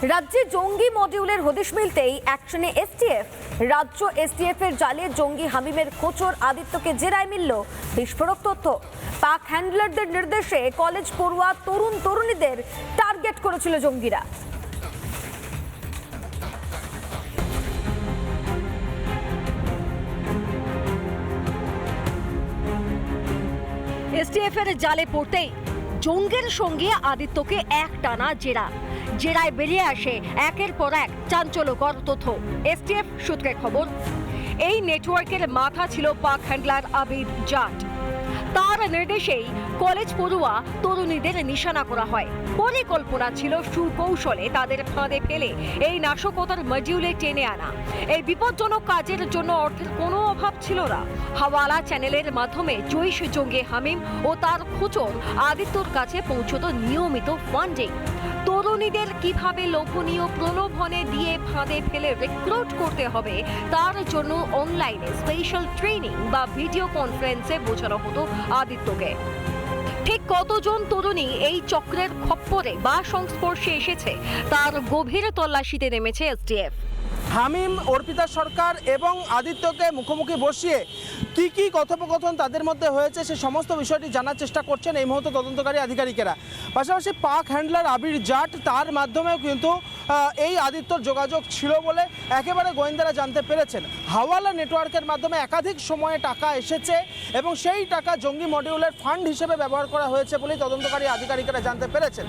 রাজ্যে জঙ্গি মডিউলের হদিশ মিলতেই অ্যাকশনে এসটিএফ। রাজ্য এসটিএফ এর জালে জঙ্গি হামিমের খোঁচর আদিত্যকে জেরায় মিলল বিস্ফোরক তথ্য। পাক হ্যান্ডলারদের নির্দেশে কলেজ পড়ুয়া তরুণ তরুণীদের টার্গেট করেছিল জঙ্গিরা। এসটিএফ এর জালে পড়তেই জঙ্গের সঙ্গে আদিত্যকে একটানা জেরায় বেরিয়ে আসে একের পর এক চাঞ্চল্যকর তথ্য। এসটিএফ সূত্রে খবর, এই নেটওয়ার্কের মাথা ছিল পাক হ্যান্ডলার আবিদ জাট। তার নির্দেশেই কলেজ পড়ুয়া তরুণীদের নিশানা করা হয়। পরিকল্পনা ছিল সুকৌশলে তাদের ফাঁদে ফেলে এই নাশকতার মডিউলে টেনে আনা। এই বিপজ্জনক কাজের জন্য অর্থের কোনো অভাব ছিল না। হাওয়ালা চ্যানেলের মাধ্যমে জৈশ জঙ্গি হামিম ও তার খোঁচর আদিত্যর কাছে পৌঁছত নিয়মিত ফান্ডিং। তরুণীদের কিভাবে লোভনীয় প্রলোভনে দিয়ে ফাঁদে ফেলে রিক্রুট করতে হবে তার জন্য অনলাইনে স্পেশাল ট্রেনিং বা ভিডিও কনফারেন্সে বোঝানো হতো আদিত্যকে। ঠিক কতজন তরুণী এই চক্রের খপ্পরে বা সংস্পর্শে এসেছে তার গভীর তল্লাশিতে নেমেছে এসটিএফ। হামিম, অর্পিতা সরকার এবং আদিত্যকে মুখোমুখি বসিয়ে কি কথোপকথন তাদের মধ্যে হয়েছে সে সমস্ত বিষয়টি জানার চেষ্টা করছেন এই মুহূর্তে তদন্তকারী আধিকারিকেরা। পাশাপাশি পাক হ্যান্ডলার আবির জাট, তার মাধ্যমেও কিন্তু এই আদিত্যর যোগাযোগ ছিল বলে একেবারে গোয়েন্দারা জানতে পেরেছেন। হাওয়ালা নেটওয়ার্কের মাধ্যমে একাধিক সময়ে টাকা এসেছে এবং সেই টাকা জঙ্গি মডিউলের ফান্ড হিসেবে ব্যবহার করা হয়েছে বলেই তদন্তকারী আধিকারিকেরা জানতে পেরেছেন।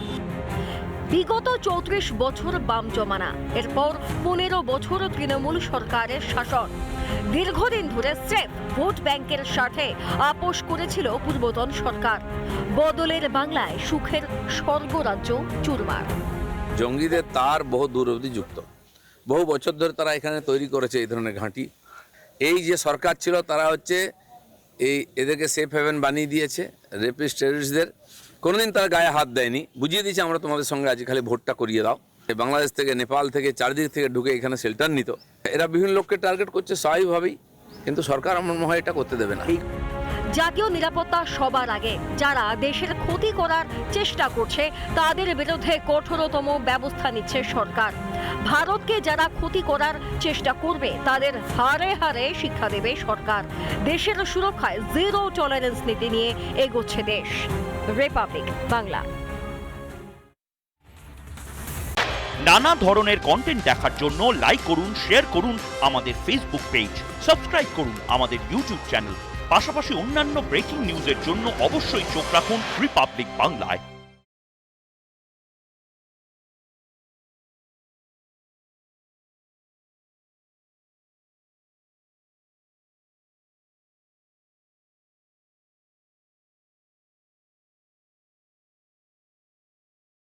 বিগত 34 বছর বাম জমানা, এরপর 15 বছর তৃণমূল সরকারের শাসন। দীর্ঘদিন ধরে স্রেফ ভোট ব্যাংকের স্বার্থে আপোষ করেছিল পূর্বতন সরকার। বদলের বাংলায় সুখের স্বর্গরাজ্য চুরমার। জঙ্গিদের তার বহু দূর অবধি যুক্ত। বহু বছর ধরে তারা এখানে তৈরি করেছে এই ধরনের ঘাঁটি। এই যে সরকার ছিল তারা এদেরকে সেফ হেভেন বানিয়ে দিয়েছে রেপিস্ট টেররিস্টদের। কোনোদিন তারা গায়ে হাত দেয়নি, বুঝিয়ে দিয়েছে আমরা তোমাদের সঙ্গে আজ খালি ভোটটা করিয়ে দাও। বাংলাদেশ থেকে, নেপাল থেকে, চারদিক থেকে ঢুকে এখানে শেল্টার নিত। এরা বিভিন্ন লোককে টার্গেট করছে স্বাভাবিকভাবেই, কিন্তু সরকার আমার মনে হয় এটা করতে দেবে না। জাতীয় নিরাপত্তা সবার আগে। যারা দেশের ক্ষতি করার চেষ্টা করছে তাদের বিরুদ্ধে কঠোরতম ব্যবস্থা নিচ্ছে সরকার। ভারতকে যারা ক্ষতি করার চেষ্টা করবে তাদের হারে হারে শিক্ষা দেবে সরকার। দেশের সুরক্ষায় জিরো টলারেন্স নীতি নিয়ে এগোচ্ছে দেশ। রিপাবলিক বাংলা। নানা ধরনের কন্টেন্ট দেখার জন্য লাইক করুন, শেয়ার করুন আমাদের ফেসবুক পেজ, সাবস্ক্রাইব করুন আমাদের ইউটিউব চ্যানেল। পাশাপাশি অন্যান্য ব্রেকিং নিউজের জন্য অবশ্যই চোখ রাখুন রিপাবলিক বাংলায়।